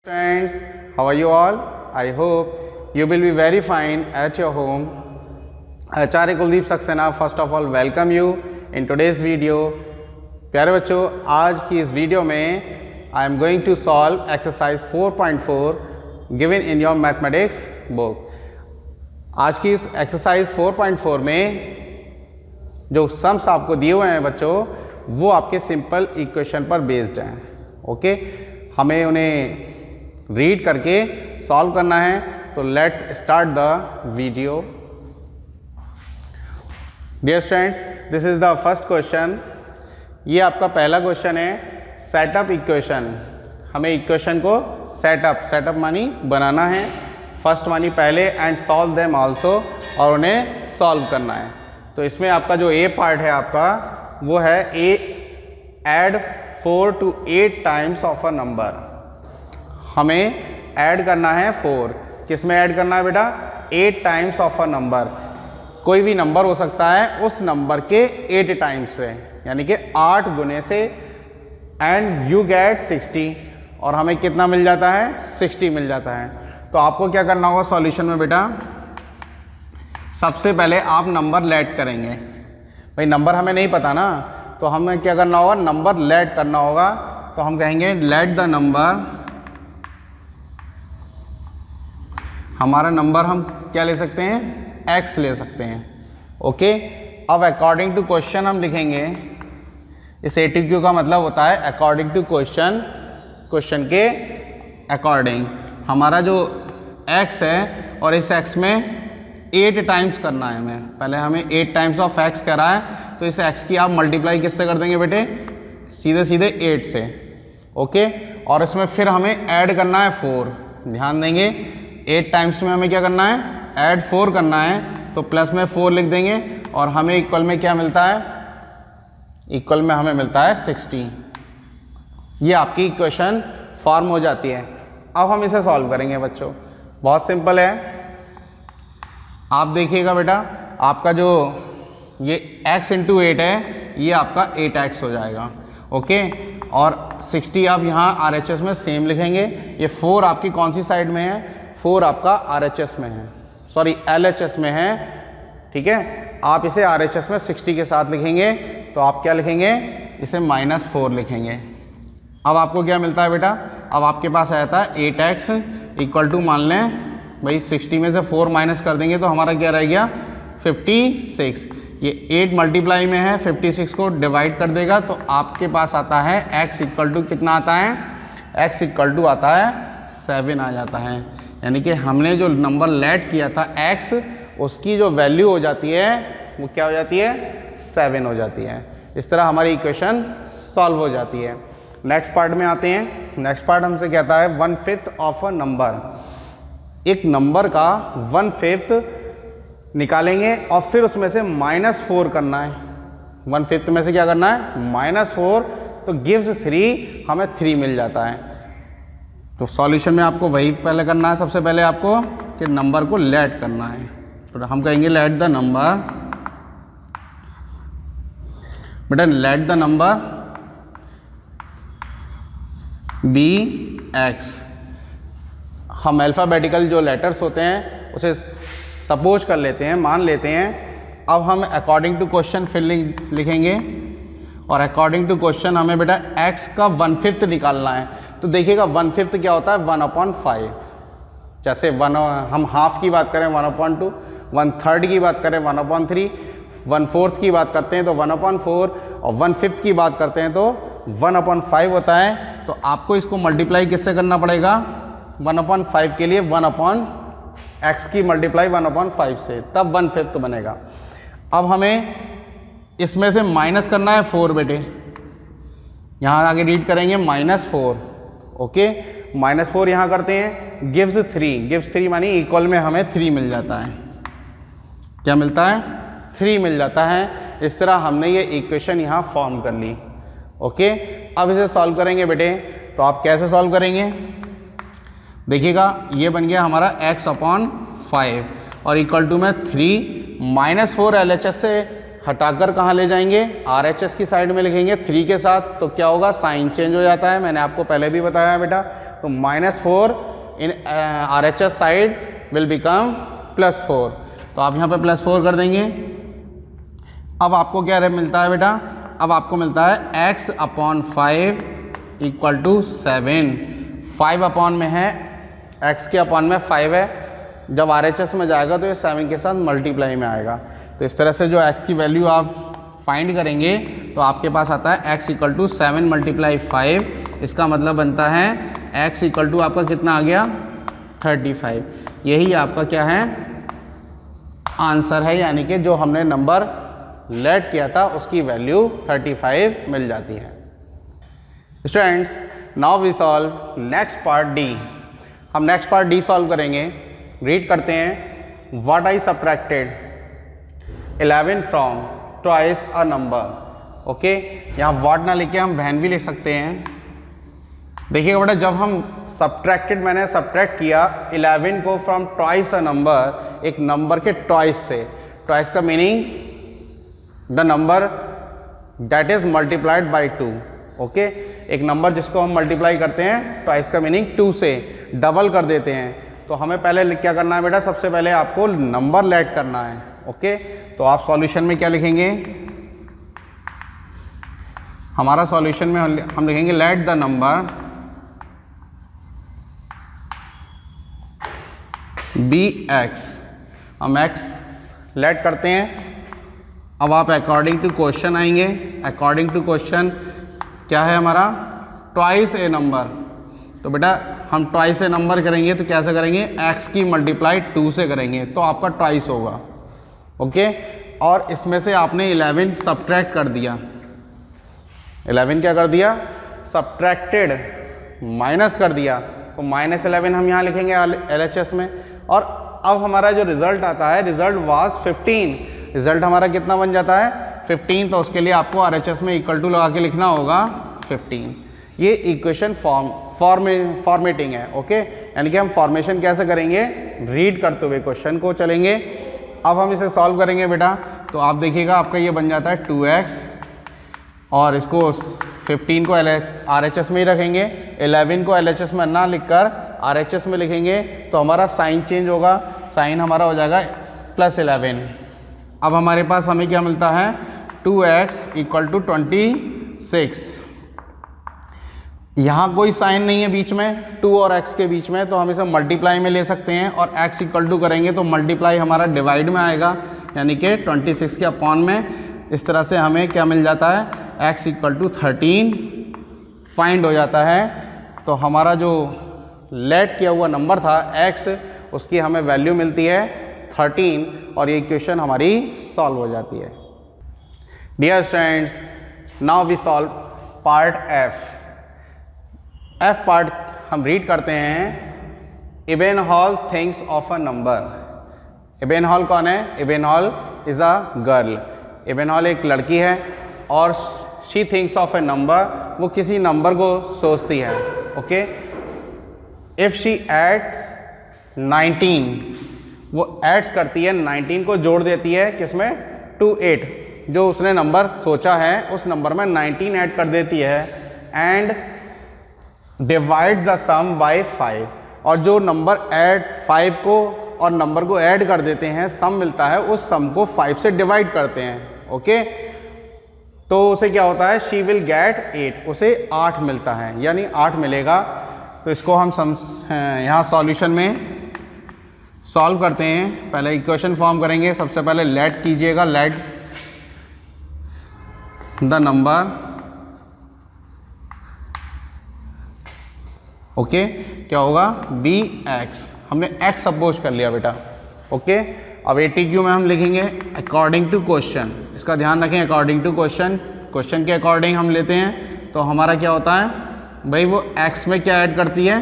Friends, how are you all? I hope you will be very fine at your home. Acharya Kuldeep Saxena, first of all welcome you in today's video. प्यारे बच्चों, आज की इस video में I am going to solve exercise 4.4 given in your mathematics book. आज की इस exercise 4.4 में जो सम्स आपको दिए हुए हैं बच्चों, वो आपके सिंपल इक्वेशन पर बेस्ड हैं. ओके, हमें उन्हें रीड करके सॉल्व करना है. तो let's start the video. Dear students, this is the first question. ये आपका पहला क्वेश्चन है. Setup equation. हमें इक्वेशन को सेटअप मानी बनाना है. फर्स्ट मानी पहले एंड सॉल्व देम आल्सो, और उन्हें सॉल्व करना है. तो इसमें आपका जो ए पार्ट है आपका वो है a add 4 to 8 times of a number. हमें ऐड करना है 4. किस में ऐड करना है बेटा? 8 टाइम्स ऑफ अ नंबर. कोई भी नंबर हो सकता है, उस नंबर के 8 टाइम्स से, यानी कि 8 गुने से. एंड यू गेट 60, और हमें कितना मिल जाता है? 60 मिल जाता है. तो आपको क्या करना होगा सॉल्यूशन में बेटा? सबसे पहले आप नंबर लेट करेंगे. भाई नंबर हमें नहीं पता ना, तो हमें क्या करना होगा? नंबर लेट करना होगा. तो हम कहेंगे लेट द नंबर. हमारा नंबर हम क्या ले सकते हैं? x ले सकते हैं. ओके, अब अकॉर्डिंग टू क्वेश्चन हम लिखेंगे. इस ATQ का मतलब होता है अकॉर्डिंग टू क्वेश्चन. क्वेश्चन के अकॉर्डिंग हमारा जो x है, और इस x में 8 टाइम्स करना है हमें. पहले हमें 8 टाइम्स ऑफ x करा है, तो इस x की आप मल्टीप्लाई किससे कर देंगे बेटे? सीधे 8 से. ओके, और इसमें फिर हमें ऐड करना है 4. ध्यान देंगे, 8 टाइम्स में हमें क्या करना है? ऐड 4 करना है. तो प्लस में 4 लिख देंगे, और हमें इक्वल में क्या मिलता है? इक्वल में हमें मिलता है 60. ये आपकी इक्वेशन फॉर्म हो जाती है. अब हम इसे सॉल्व करेंगे बच्चों. बहुत सिंपल है. आप देखिएगा बेटा, आपका जो ये x इंटू 8 है, ये आपका 8x हो जाएगा. ओके, और 60 आप यहाँ RHS में सेम लिखेंगे. ये 4 आपकी कौन सी साइड में है? 4 आपका RHS में है, सॉरी LHS में है. ठीक है, आप इसे RHS में 60 के साथ लिखेंगे. तो आप क्या लिखेंगे? इसे -4 लिखेंगे. अब आपको क्या मिलता है बेटा? अब आपके पास आ जाता है 8x इक्वल टू, मान लें भाई 60 में से 4 माइनस कर देंगे तो हमारा क्या रह गया? 56. ये 8 मल्टीप्लाई में है, 56 को डिवाइड कर देगा, तो आपके पास आता है x इक्वल टू कितना आता है? x इक्वल टू आता है 7 आ जाता है. यानी कि हमने जो नंबर लेट किया था x, उसकी जो वैल्यू हो जाती है वो क्या हो जाती है? 7 हो जाती है. इस तरह हमारी इक्वेशन सॉल्व हो जाती है. नेक्स्ट पार्ट में आते हैं. नेक्स्ट पार्ट हमसे कहता है 1/5 ऑफ अ नंबर. एक नंबर का 1/5 निकालेंगे, और फिर उसमें से -4 करना है. 1/5 में से क्या करना है? -4. तो गिव्स 3, हमें 3 मिल जाता है. तो सॉल्यूशन में आपको वही पहले करना है. सबसे पहले आपको कि नंबर को लेट करना है. तो हम कहेंगे लेट द नंबर. बेटा let the number be x. हम अल्फ़ाबेटिकल जो लेटर्स होते हैं उसे सपोज कर लेते हैं, मान लेते हैं. अब हम अकॉर्डिंग टू क्वेश्चन फिर लिखेंगे, और अकॉर्डिंग टू क्वेश्चन हमें बेटा x का 1/5 निकालना है. तो देखिएगा 1/5 क्या होता है? 1/5. जैसे हम हाफ की बात करें 1/2, 1/3 की बात करें 1/3, 1/4 की बात करते हैं तो 1/4, और 1/5 की बात करते हैं तो 1/5 होता है. तो आपको इसको मल्टीप्लाई किससे करना पड़ेगा? 1/5 के लिए 1/x की मल्टीप्लाई 1/5 से, तब 1/5 बनेगा. अब हमें इसमें से माइनस करना है 4 बेटे. यहाँ आगे रीड करेंगे -4. ओके, -4 यहाँ करते हैं. गिव्स 3 मानी इक्वल में हमें 3 मिल जाता है. क्या मिलता है? 3 मिल जाता है. इस तरह हमने ये इक्वेशन यहाँ फॉर्म कर ली. ओके, अब इसे सॉल्व करेंगे बेटे. तो आप कैसे सॉल्व करेंगे? देखिएगा, ये बन गया हमारा x/5, और इक्वल टू में 3 -4 LHS से हटाकर कहाँ ले जाएंगे, RHS की साइड में लिखेंगे 3 के साथ, तो क्या होगा, साइन चेंज हो जाता है, मैंने आपको पहले भी बताया बेटा। तो -4 इन RHS साइड विल बिकम +4, तो आप यहाँ पे +4 कर देंगे। अब आपको क्या मिलता है बेटा, अब आपको मिलता है x/5 = 7। 5 अपॉन में है, x के अपॉन में 5 है, जब RHS में जाएगा तो ये 7 के साथ मल्टीप्लाई में आएगा। तो इस तरह से जो x की वैल्यू आप फाइंड करेंगे तो आपके पास आता है x = 7 × 5। इसका मतलब बनता है x = आपका कितना आ गया, 35। यही आपका क्या है, आंसर है, यानी कि जो हमने नंबर लेट किया था उसकी वैल्यू 35 मिल जाती है। Students, now we solve next part D. हम नेक्स्ट पार्ट डी सॉल्व करेंगे। रीड करते हैं, what I subtracted 11 from twice a number. Okay, यहाँ व्हाट ना लिख के हम वैन भी लिख सकते हैं। देखिएगा बेटा, जब हम सब्ट्रैक्टेड, मैंने सब्ट्रैक्ट किया 11 को फ्रॉम ट्वाइस अ नंबर, एक नंबर के ट्वाइस से। ट्वाइस का meaning the number that is multiplied by 2। Okay, एक नंबर जिसको हम मल्टीप्लाई करते हैं, ट्वाइस का मीनिंग 2 से डबल कर देते हैं। तो हमें पहले क्या करना है बेटा, सबसे पहले आपको नंबर लेट करना है। ओके, तो आप सॉल्यूशन में क्या लिखेंगे, हमारा सॉल्यूशन में हम लिखेंगे let the number be x। हम x लेट करते हैं। अब आप अकॉर्डिंग टू क्वेश्चन आएंगे। अकॉर्डिंग टू क्वेश्चन क्या है हमारा, ट्वाइस ए नंबर। तो बेटा हम ट्वाइस ए नंबर करेंगे तो कैसे करेंगे, x की मल्टीप्लाई 2 से करेंगे तो आपका ट्वाइस होगा। ओके, और इसमें से आपने 11 सब्ट्रैक्ट कर दिया। 11 क्या कर दिया, सब्ट्रैक्टेड, माइनस कर दिया, तो -11 हम यहाँ लिखेंगे LHS में। और अब हमारा जो रिजल्ट आता है, रिजल्ट वाज 15। रिजल्ट हमारा कितना बन जाता है, 15। तो उसके लिए आपको RHS में इक्वल टू लगा के लिखना होगा 15। ये इक्वेशन फॉर्मेटिंग है। ओके, यानी कि हम फॉर्मेशन कैसे करेंगे, रीड करते हुए क्वेश्चन को चलेंगे। अब हम इसे सॉल्व करेंगे बेटा, तो आप देखिएगा आपका ये बन जाता है 2x, और इसको 15 को RHS में ही रखेंगे, 11 को LHS में ना लिखकर RHS में लिखेंगे तो हमारा साइन चेंज होगा, साइन हमारा हो जाएगा +11। अब हमारे पास हमें क्या मिलता है, 2x = 26। यहाँ कोई साइन नहीं है बीच में, 2 और x के बीच में, तो हम इसे मल्टीप्लाई में ले सकते हैं। और x = करेंगे तो मल्टीप्लाई हमारा डिवाइड में आएगा, यानी कि 26 के अपॉन में। इस तरह से हमें क्या मिल जाता है, x = 13 फाइंड हो जाता है। तो हमारा जो लेट किया हुआ नंबर था x, उसकी हमें वैल्यू मिलती है 13, और ये इक्वेशन हमारी सॉल्व हो जाती है। Dear students, now we solve part F। F part हम रीड करते हैं, Ebenhall thinks of a number. Ebenhall कौन है, एबेनहॉल इज़ अ गर्ल। एबेनहॉल एक लड़की है और she thinks of A number, वो किसी नंबर को सोचती है। ओके, इफ़ शी एड्स 19, वो एड्स करती है, 19 को जोड़ देती है किसमें, 2 8, जो उसने नंबर सोचा है उस नंबर में 19 ऐड कर देती है, and divide the sum by 5। और जो नंबर ऐड 5 को और नंबर को ऐड कर देते हैं, सम मिलता है, उस सम को 5 से डिवाइड करते हैं। ओके, तो उसे क्या होता है, शी विल गेट 8, उसे 8 मिलता है, यानी 8 मिलेगा। तो इसको हम यहाँ सॉल्यूशन में सॉल्व करते हैं। पहले इक्वेशन फॉर्म करेंगे, सबसे पहले लेट कीजिएगा, लेट द नंबर। ओके, क्या होगा, bx, हमने x सपोज कर लिया बेटा। ओके, अब ATQ में हम लिखेंगे अकॉर्डिंग टू क्वेश्चन। इसका ध्यान रखें, अकॉर्डिंग टू क्वेश्चन, क्वेश्चन के अकॉर्डिंग हम लेते हैं। तो हमारा क्या होता है भाई, वो x में क्या ऐड करती है,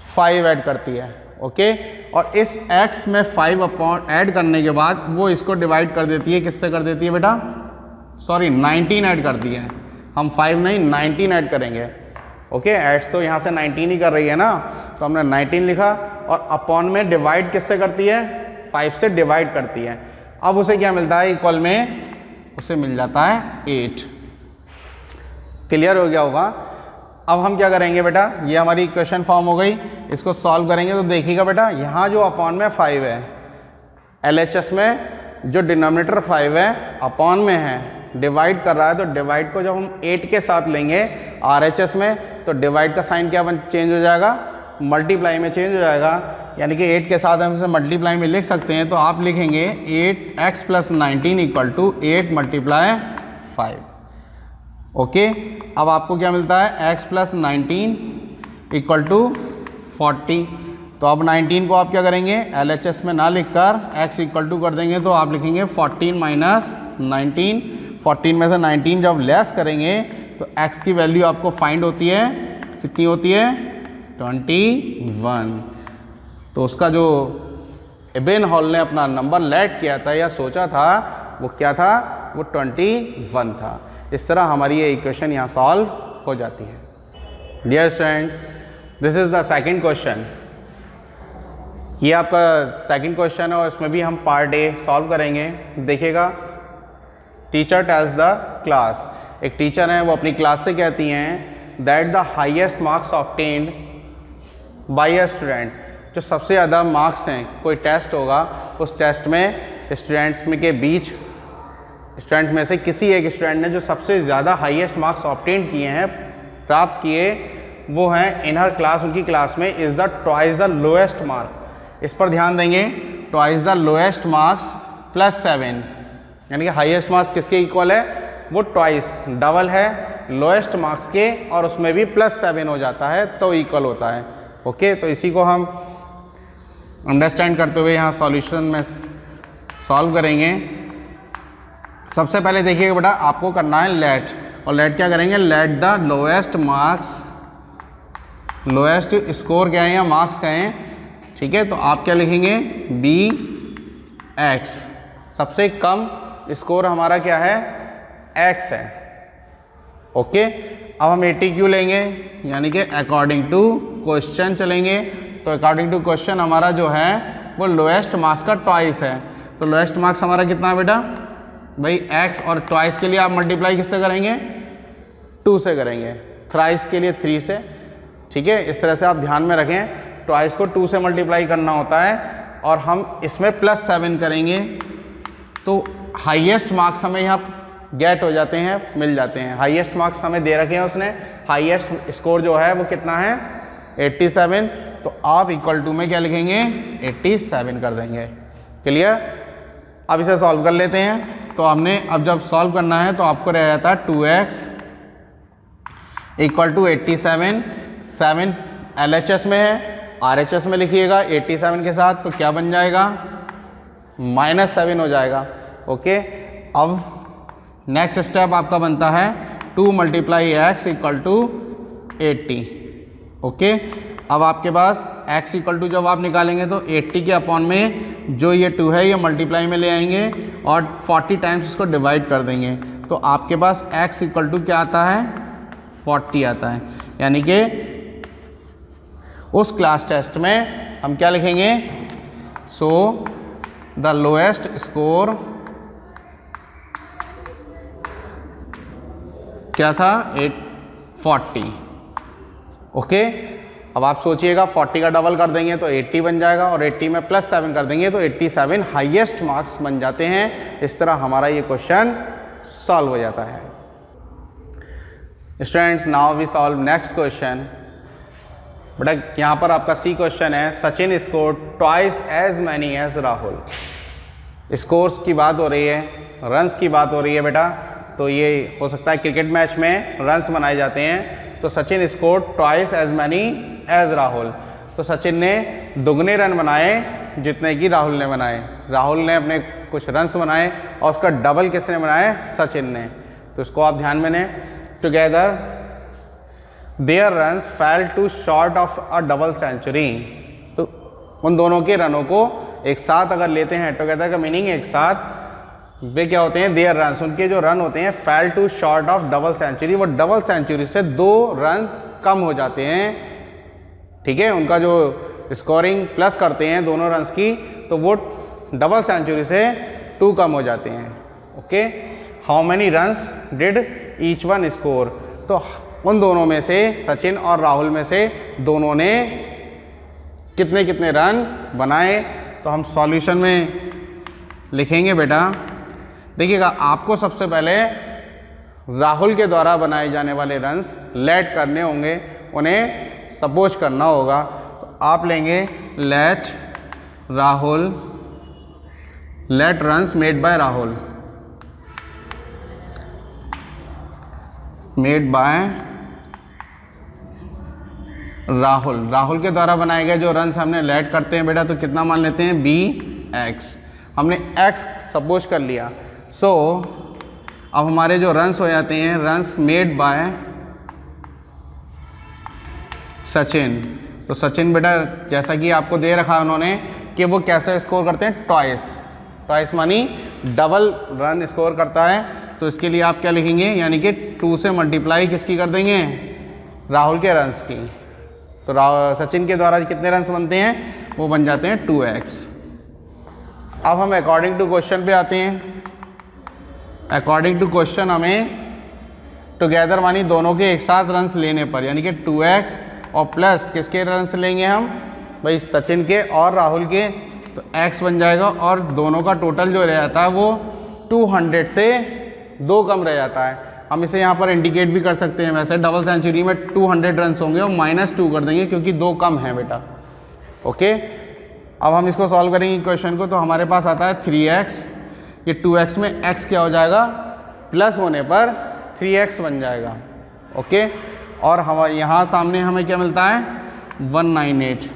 5 ऐड करती है। ओके, और इस x में 5 अपॉन ऐड करने के बाद वो इसको डिवाइड कर देती है, किससे कर देती है बेटा, सॉरी 19 ऐड करती है। हम 5 नहीं 19 ऐड करेंगे। ओके, एड्स तो यहाँ से 19 ही कर रही है ना, तो हमने 19 लिखा, और अपॉन में डिवाइड किससे करती है, 5 से डिवाइड करती है। अब उसे क्या मिलता है इक्वल में, उसे मिल जाता है 8। क्लियर हो गया होगा। अब हम क्या करेंगे बेटा, ये हमारी इक्वेशन फॉर्म हो गई, इसको सॉल्व करेंगे तो देखिएगा बेटा यहाँ जो अपॉन में 5 है, LHS में जो डिनोमिनेटर 5 है अपॉन में है, डिवाइड कर रहा है, तो डिवाइड को जब हम 8 के साथ लेंगे RHS में तो डिवाइड का साइन क्या चेंज हो जाएगा, मल्टीप्लाई में चेंज हो जाएगा। यानी कि 8 के साथ हम इसे मल्टीप्लाई में लिख सकते हैं, तो आप लिखेंगे 8x + 19 = 8 × 5। ओके, अब आपको क्या मिलता है, x + 19 = 40। तो अब 19 को आप क्या करेंगे, LHS में ना लिखकर x = कर देंगे, तो आप लिखेंगे 14 - 19। 14 में से 19 जब लेस करेंगे तो x की वैल्यू आपको फाइंड होती है, कितनी होती है, 21। तो उसका जो इब्न हॉल ने अपना नंबर लेट किया था या सोचा था वो क्या था, वो 21 था। इस तरह हमारी ये इक्वेशन यहाँ सॉल्व हो जाती है। Dear students, this is the second question. ये आपका सेकंड क्वेश्चन है और इसमें भी हम पार्ट ए सॉल्व करेंगे। देखिएगा, टीचर टेल्स द क्लास, एक टीचर हैं वो अपनी क्लास से कहती हैं that the highest marks obtained by a student, जो सबसे ज़्यादा मार्क्स हैं, कोई टेस्ट होगा, उस टेस्ट में स्टूडेंट्स में के बीच स्टूडेंट्स में से किसी एक स्टूडेंट ने जो सबसे ज़्यादा हाईएस्ट मार्क्स ऑब्टेन किए हैं, प्राप्त किए, वो हैं इन हर क्लास, उनकी क्लास में, is the twice the lowest mark. इस पर ध्यान देंगे, ट्वाइस द लोएस्ट मार्क्स +7, यानी कि हाईएस्ट मार्क्स किसके इक्वल है, वो ट्वाइस, डबल है लोएस्ट मार्क्स के, और उसमें भी +7 हो जाता है तो इक्वल होता है। ओके, तो इसी को हम अंडरस्टैंड करते हुए यहाँ सॉल्यूशन में सॉल्व करेंगे। सबसे पहले देखिएगा बेटा, आपको करना है लेट, और लेट क्या करेंगे, let the lowest marks, lowest score क्या है या मार्क्स क्या हैं, ठीक है। तो आप क्या लिखेंगे, BX, सबसे कम स्कोर हमारा क्या है, X है। ओके, अब हम 80 क्यों लेंगे, यानी कि अकॉर्डिंग टू क्वेश्चन चलेंगे। तो अकॉर्डिंग टू क्वेश्चन हमारा जो है वो लोएस्ट मार्क्स का ट्वाइस है। तो लोएस्ट मार्क्स हमारा कितना है बेटा, भाई x, और ट्वाइस के लिए आप मल्टीप्लाई किससे करेंगे, 2 से करेंगे, थ्राइस के लिए 3 से, ठीक है। इस तरह से आप ध्यान में रखें, ट्वाइस को 2 से मल्टीप्लाई करना होता है, और हम इसमें +7 करेंगे, तो हाईएस्ट मार्क्स हमें यहाँ गेट हो जाते हैं, मिल जाते हैं। हाईएस्ट मार्क्स हमें दे रखे हैं उसने, हाईएस्ट स्कोर जो है वो कितना है, 87। तो आप इक्वल टू में क्या लिखेंगे, 87 कर देंगे। क्लियर। अब इसे सॉल्व कर लेते हैं। तो हमने अब जब सॉल्व करना है तो आपको रह जाता है 2x = 87। 7 LHS में है, RHS में लिखिएगा 87 के साथ, तो क्या बन जाएगा, -7 हो जाएगा। ओके, अब नेक्स्ट स्टेप आपका बनता है 2 × x = 80। ओके, अब आपके पास x = जब आप निकालेंगे तो 80 के अपॉन में जो ये 2 है ये मल्टीप्लाई में ले आएंगे और 40 टाइम्स इसको डिवाइड कर देंगे, तो आपके पास x = क्या आता है, 40 आता है। यानी कि उस क्लास टेस्ट में हम क्या लिखेंगे, सो द लोएस्ट स्कोर क्या था, 840। ओके, अब आप सोचिएगा 40 का डबल कर देंगे तो 80 बन जाएगा, और 80 में +7 कर देंगे तो 87 हाईएस्ट मार्क्स बन जाते हैं। इस तरह हमारा ये क्वेश्चन सॉल्व हो जाता है। Students, now we solve next question. बेटा यहाँ पर आपका सी क्वेश्चन है, Sachin score twice as many as Rahul. Scores की बात हो रही है, रन्स की बात हो रही है बेटा, तो ये हो सकता है क्रिकेट मैच में रन्स बनाए जाते हैं। तो Sachin score twice as many as Rahul, तो सचिन ने दुगने रन बनाए जितने कि राहुल ने बनाए। राहुल ने अपने कुछ रन्स बनाए और उसका डबल किसने बनाए, सचिन ने। तो इसको आप ध्यान में लें, together their runs fell to short of a double century. तो उन दोनों के रनों को एक साथ अगर लेते हैं, टुगेदर का मीनिंग एक साथ, वे क्या होते हैं, देयर रन्स, उनके जो रन होते हैं fell to short of double century, वो डबल सेंचुरी से 2 रन कम हो जाते हैं। ठीक है, उनका जो स्कोरिंग प्लस करते हैं दोनों रन्स की, तो वो डबल सेंचुरी से 2 कम हो जाते हैं। Okay, how many runs did each one score, तो उन दोनों में से, सचिन और राहुल में से दोनों ने कितने कितने रन बनाए। तो हम सॉल्यूशन में लिखेंगे बेटा, देखिएगा आपको सबसे पहले राहुल के द्वारा बनाए जाने वाले रन्स लेट करने होंगे, उन्हें सपोज करना होगा। तो आप लेंगे let Rahul, let runs made by Rahul, made by Rahul, Rahul के द्वारा बनाए गए जो रन्स हमने लेट करते हैं बेटा, तो कितना मान लेते हैं बी एक्स, हमने एक्स सपोज कर लिया। सो अब हमारे जो रन्स हो जाते हैं, रन्स मेड बाय सचिन, तो सचिन बेटा जैसा कि आपको दे रखा है उन्होंने कि वो कैसे स्कोर करते हैं, ट्वाइस, ट्वाइस मानी डबल रन स्कोर करता है। तो इसके लिए आप क्या लिखेंगे, यानी कि 2 से मल्टीप्लाई किसकी कर देंगे, राहुल के रन्स की। तो सचिन के द्वारा कितने रन्स बनते हैं, वो बन जाते हैं 2x। अब हम अकॉर्डिंग टू क्वेश्चन पे आते हैं। अकॉर्डिंग टू क्वेश्चन हमें टुगेदर मानी दोनों के एक साथ रन्स लेने पर, यानी कि 2x और प्लस किसके रन्स लेंगे हम, भाई सचिन के और राहुल के, तो x बन जाएगा और दोनों का टोटल जो रह जाता है वो 200 से 2 कम रह जाता है। हम इसे यहाँ पर इंडिकेट भी कर सकते हैं, वैसे डबल सेंचुरी में 200 रन्स होंगे और -2 कर देंगे क्योंकि 2 कम है बेटा। ओके, अब हम इसको सॉल्व करेंगे क्वेश्चन को, तो हमारे पास आता है 3x, ये 2x में x क्या हो जाएगा, प्लस होने पर 3x बन जाएगा। ओके, और हमारे यहाँ सामने हमें क्या मिलता है 198,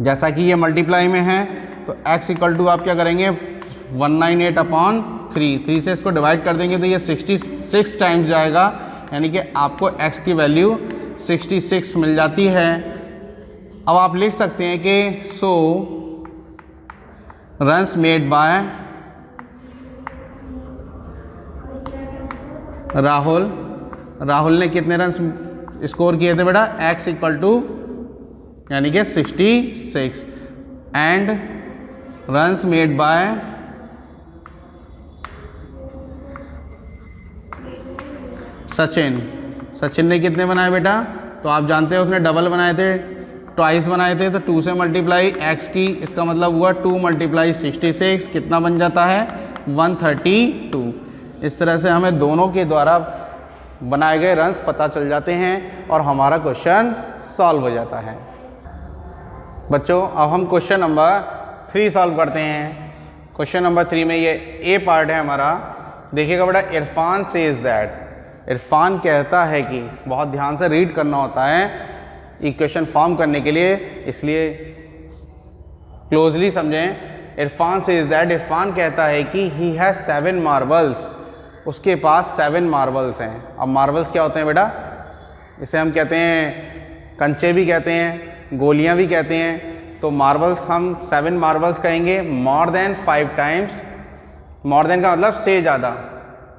जैसा कि ये मल्टीप्लाई में है तो x इक्वल टू आप क्या करेंगे 198 अपॉन 3 से इसको डिवाइड कर देंगे तो ये 66 टाइम्स जाएगा, यानी कि आपको x की वैल्यू 66 मिल जाती है। अब आप लिख सकते हैं कि so runs made by Rahul, Rahul ने कितने रन्स स्कोर किए थे बेटा, x इक्वल टू यानी कि 66 and runs made bye Sachin, Sachin ने कितने बनाए बेटा, तो आप जानते हैं उसने डबल बनाए थे, ट्वाइस बनाए थे, तो 2 से मल्टीप्लाई x की, इसका मतलब हुआ 2 मल्टीप्लाई 66, कितना बन जाता है 132। इस तरह से हमें दोनों के द्वारा बनाए गए रन्स पता चल जाते हैं और हमारा क्वेश्चन सॉल्व हो जाता है। बच्चों अब हम क्वेश्चन नंबर 3 सॉल्व करते हैं। क्वेश्चन नंबर 3 में ये ए पार्ट है हमारा, देखिएगा बेटा, इरफान सेज दैट, इरफान कहता है कि, बहुत ध्यान से रीड करना होता है इक्वेशन फॉर्म करने के लिए, इसलिए क्लोजली समझें। इरफान सेज दैट, इरफान कहता है कि ही हैज़ 7 मार्बल्स, उसके पास 7 मार्बल्स हैं। अब मार्बल्स क्या होते हैं बेटा, इसे हम कहते हैं कंचे भी कहते हैं, गोलियां भी कहते हैं। तो मार्बल्स हम 7 मार्बल्स कहेंगे, more than 5 times, more than का मतलब से ज़्यादा,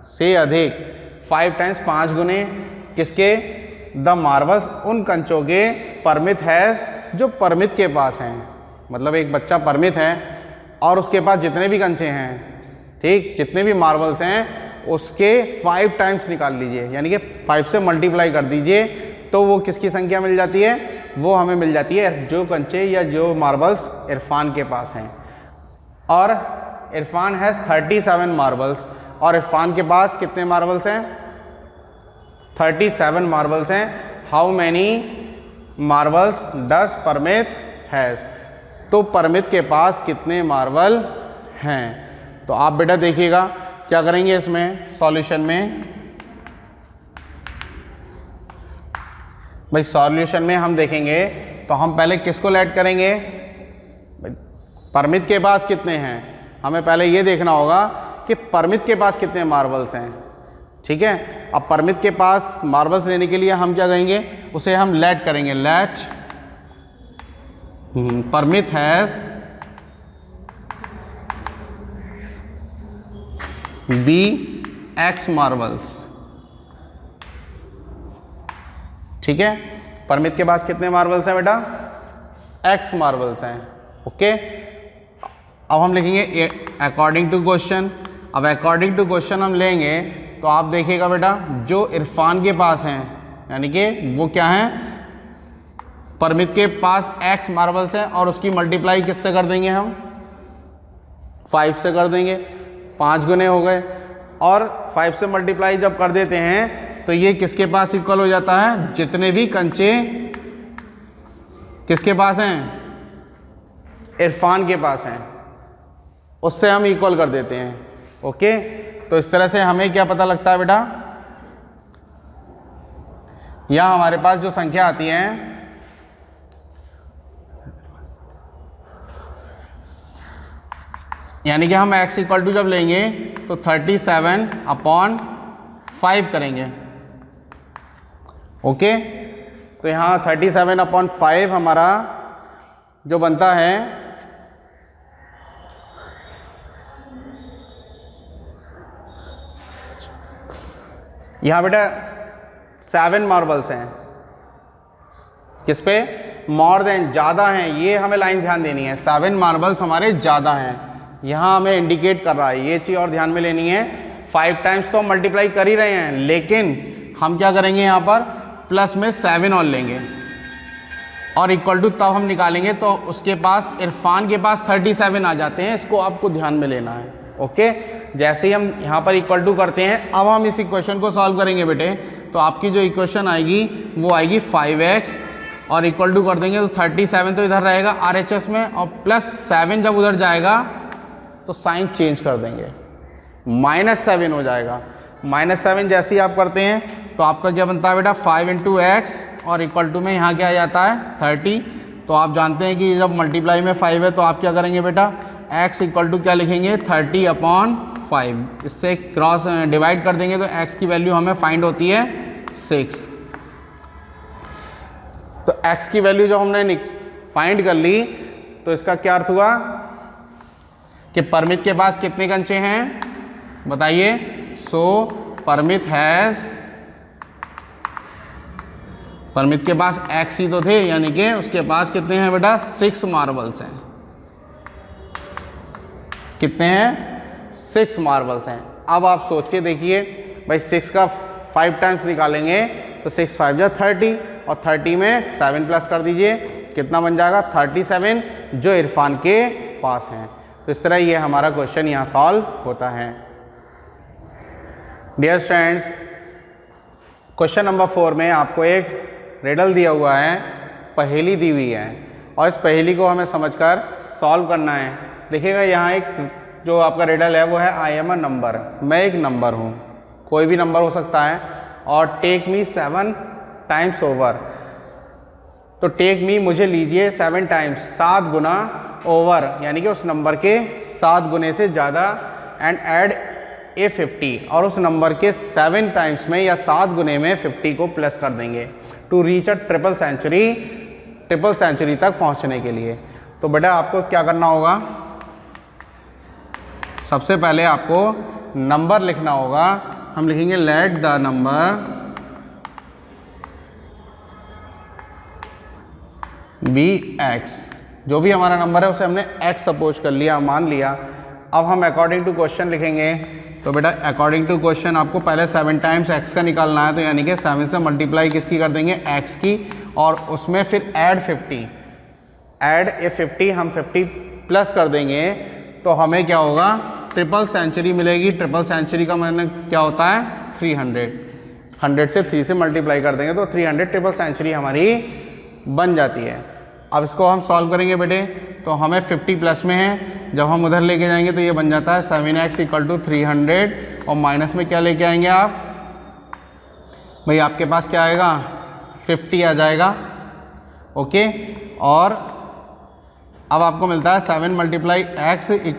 से अधिक, 5 टाइम्स 5 गुने किसके, द मार्बल्स उन कंचों के, परमित है जो परमित के पास हैं, मतलब एक बच्चा परमित है और उसके पास जितने भी कंचे हैं, ठीक, जितने भी मार्बल्स हैं उसके 5 टाइम्स निकाल लीजिए, यानी कि 5 से मल्टीप्लाई कर दीजिए, तो वो किसकी संख्या मिल जाती है, वो हमें मिल जाती है जो कंचे या जो मार्बल्स इरफान के पास हैं। और इरफान हैज़ 37 मार्बल्स, और इरफान के पास कितने मार्बल्स हैं, 37 मार्बल्स हैं। How many marbles does Parmit has, तो परमित के पास कितने मार्बल हैं। तो आप बेटा देखिएगा क्या करेंगे इसमें सॉल्यूशन में, भाई सॉल्यूशन में हम देखेंगे तो हम पहले किसको लेट करेंगे, परमित के पास कितने हैं, हमें पहले ये देखना होगा कि परमित के पास कितने मार्बल्स हैं, ठीक है। अब परमित के पास मार्बल्स लेने के लिए हम क्या कहेंगे, उसे हम लेट करेंगे, let Parmit has be X marbles, ठीक है। परमित के पास कितने मार्बल्स हैं बेटा, एक्स मार्बल्स हैं, ओके। अब हम लिखेंगे अकॉर्डिंग टू क्वेश्चन। अब अकॉर्डिंग टू क्वेश्चन हम लेंगे तो आप देखिएगा बेटा, जो इरफान के पास हैं, यानी कि वो क्या हैं, परमित के पास x मार्बल्स हैं और उसकी मल्टीप्लाई किससे कर देंगे हम, 5 से कर देंगे, 5 गुने हो गए। और 5 से मल्टीप्लाई जब कर देते हैं तो ये किसके पास इक्वल हो जाता है, जितने भी कंचे किसके पास हैं, इरफान के पास हैं, उससे हम इक्वल कर देते हैं। ओके, तो इस तरह से हमें क्या पता लगता है बेटा, यहां हमारे पास जो संख्या आती है, यानी कि हम x इक्वल टू जब लेंगे तो 37/5 करेंगे। ओके, तो यहाँ 37/5 हमारा जो बनता है, यहाँ बेटा 7 मार्बल्स हैं, किस पे, मोर देन, ज़्यादा हैं, ये हमें लाइन ध्यान देनी है, 7 मार्बल्स हमारे ज़्यादा हैं, यहाँ हमें इंडिकेट कर रहा है, ये चीज़ और ध्यान में लेनी है। 5 टाइम्स तो हम मल्टीप्लाई कर ही रहे हैं, लेकिन हम क्या करेंगे, यहाँ पर प्लस में 7 और लेंगे और इक्वल टू तब हम निकालेंगे तो उसके पास, इरफान के पास 37 आ जाते हैं, इसको आपको ध्यान में लेना है। ओके, जैसे ही हम यहाँ पर इक्वल टू करते हैं, अब हम इस इक्वेशन को सॉल्व करेंगे बेटे, तो आपकी जो इक्वेशन आएगी वो आएगी 5x और इक्वल टू कर देंगे तो 37 तो इधर रहेगा RHS में, और प्लस 7 जब उधर जाएगा तो साइन चेंज कर देंगे, -7 हो जाएगा। -7 जैसे ही आप करते हैं तो आपका क्या बनता है बेटा, 5 × x और इक्वल टू में यहाँ क्या आ जाता है 30। तो आप जानते हैं कि जब मल्टीप्लाई में 5 है तो आप क्या करेंगे बेटा, x इक्वल टू क्या लिखेंगे, 30/5, इससे क्रॉस डिवाइड कर देंगे तो x की वैल्यू हमें फाइंड होती है 6। तो x की वैल्यू जब हमने फाइंड कर ली तो इसका क्या अर्थ हुआ कि परमित के पास कितने कंचे हैं, बताइए। सो परमित के पास x ही तो थे, यानी कि उसके पास कितने हैं बेटा, 6 मार्बल्स हैं। कितने हैं, 6 मार्बल्स हैं। अब आप सोच के देखिए भाई, 6 का 5 टाइम्स निकालेंगे तो 6 5 जा 30 और 30 में 7 प्लस कर दीजिए, कितना बन जाएगा 37, जो इरफान के पास हैं। तो इस तरह ये हमारा क्वेश्चन यहाँ सॉल्व होता है। डियर स्टूडेंट्स, क्वेश्चन नंबर 4 में आपको एक रिडल दिया हुआ है, पहेली दी हुई है, और इस पहेली को हमें समझकर सॉल्व करना है। देखिएगा यहाँ एक जो आपका रिडल है वो है, आई एम अ नंबर, मैं एक नंबर हूँ, कोई भी नंबर हो सकता है, और टेक मी 7 टाइम्स ओवर। तो टेक मी, मुझे लीजिए 7 टाइम्स, 7 गुना ओवर, यानी कि उस नंबर के 7 गुने से ज़्यादा, एंड ऐड ए 50, और उस नंबर के 7 टाइम्स में या 7 गुने में 50 को प्लस कर देंगे, to reach a triple century तक पहुंचने के लिए। तो बेटा आपको क्या करना होगा, सबसे पहले आपको नंबर लिखना होगा। हम लिखेंगे let the number be x, जो भी हमारा नंबर है उसे हमने x सपोज कर लिया, मान लिया। अब हम अकॉर्डिंग टू क्वेश्चन लिखेंगे। तो बेटा अकॉर्डिंग टू क्वेश्चन आपको पहले 7 टाइम्स x का निकालना है, तो यानी कि 7 से मल्टीप्लाई किसकी कर देंगे, x की, और उसमें फिर ऐड 50, ऐड ए 50, हम 50 प्लस कर देंगे तो हमें क्या होगा, ट्रिपल सेंचुरी मिलेगी। ट्रिपल सेंचुरी का मतलब क्या होता है, 300, 100 से 3 से मल्टीप्लाई कर देंगे तो 300 ट्रिपल सेंचुरी हमारी बन जाती है। अब इसको हम सॉल्व करेंगे बेटे, तो हमें 50 प्लस में है, जब हम उधर लेके जाएंगे तो ये बन जाता है 7x = 300, और माइनस में क्या लेके आएंगे आप, भाई आपके पास क्या आएगा, 50 आ जाएगा। ओके, और अब आपको मिलता है 7 × x =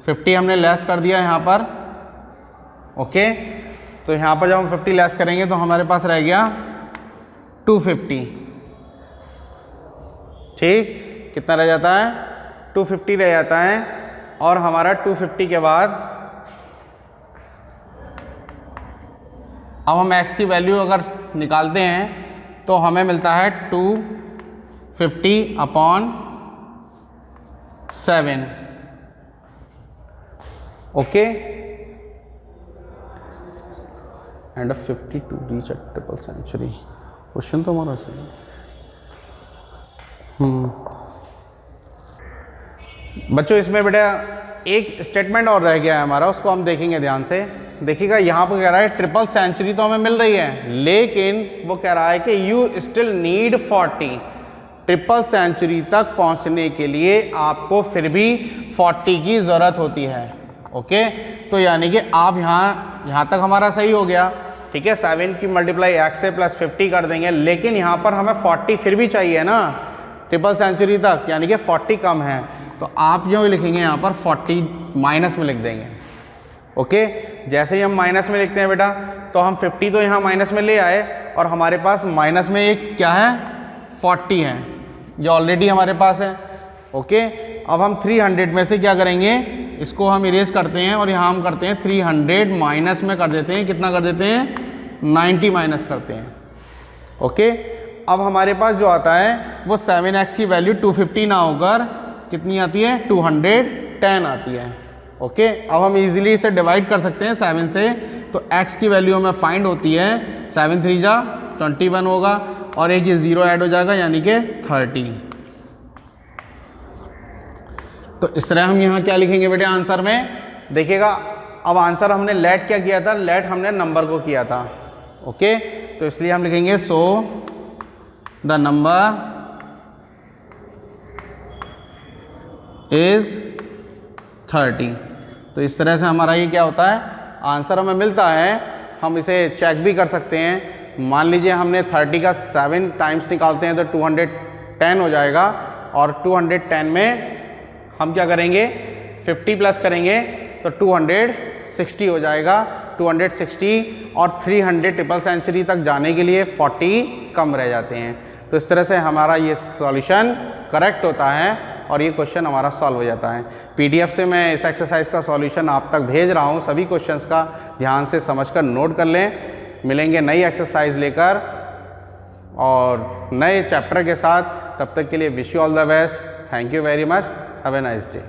50, हमने लेस कर दिया यहाँ पर। ओके, तो यहाँ पर जब हम 50 लेस करेंगे तो हमारे पास रह गया 250। ठीक, कितना रह जाता है, 250 रह जाता है। और हमारा 250 के बाद अब हम x की वैल्यू अगर निकालते हैं तो हमें मिलता है 250/, 7. Okay, and 52 reach at triple century. Question तो हमारा सही है। बच्चों इसमें बेटा एक स्टेटमेंट और रह गया है हमारा, उसको हम देखेंगे ध्यान से। देखिएगा यहाँ पर कह रहा है ट्रिपल सेंचुरी तो हमें मिल रही है, लेकिन वो कह रहा है कि you still need 40। Triple century तक पहुँचने के लिए आपको फिर भी 40 की ज़रूरत होती है। ओके, तो यानी कि आप यहाँ तक हमारा सही हो गया, ठीक है। 7 की मल्टीप्लाई x से प्लस 50 कर देंगे, लेकिन यहाँ पर हमें 40 फिर भी चाहिए ना ट्रिपल सेंचुरी तक, यानी कि 40 कम है। तो आप जो लिखेंगे यहाँ पर 40 माइनस में लिख देंगे। ओके, जैसे ही हम माइनस में लिखते हैं बेटा, तो हम 50 तो यहाँ माइनस में ले आए, और हमारे पास माइनस में एक क्या है 40 है, जो ऑलरेडी हमारे पास है। ओके, अब हम 300 में से क्या करेंगे, इसको हम इरेज करते हैं, और यहाँ हम करते हैं 300 माइनस में कर देते हैं, कितना कर देते हैं 90 माइनस करते हैं। ओके, अब हमारे पास जो आता है वो 7x की वैल्यू 250 ना होकर कितनी आती है 210 आती है। ओके, अब हम इजीली इसे डिवाइड कर सकते हैं 7 से, तो x की वैल्यू हमें फाइंड होती है 7 3 जा 21 होगा, और एक ये 0 ऐड हो जाएगा यानी कि 30। तो इस तरह हम यहाँ क्या लिखेंगे बेटे आंसर में, देखिएगा अब आंसर हमने लेट क्या किया था, लेट हमने नंबर को किया था। ओके, तो इसलिए हम लिखेंगे सो द नंबर इज 30। तो इस तरह से हमारा ये क्या होता है, आंसर हमें मिलता है। हम इसे चेक भी कर सकते हैं। मान लीजिए हमने 30 का 7 टाइम्स निकालते हैं तो 210 हो जाएगा, और 210 में हम क्या करेंगे 50 प्लस करेंगे तो 260 हो जाएगा। 260 और 300 ट्रिपल सेंचुरी तक जाने के लिए 40 कम रह जाते हैं। तो इस तरह से हमारा ये सॉल्यूशन करेक्ट होता है और ये क्वेश्चन हमारा सॉल्व हो जाता है। पीडीएफ से मैं इस एक्सरसाइज का सॉल्यूशन आप तक भेज रहा हूँ, सभी क्वेश्चंस का ध्यान से समझकर नोट कर लें। मिलेंगे नई एक्सरसाइज लेकर और नए चैप्टर के साथ, तब तक के लिए wish you all the best. Thank you very much, have a nice day.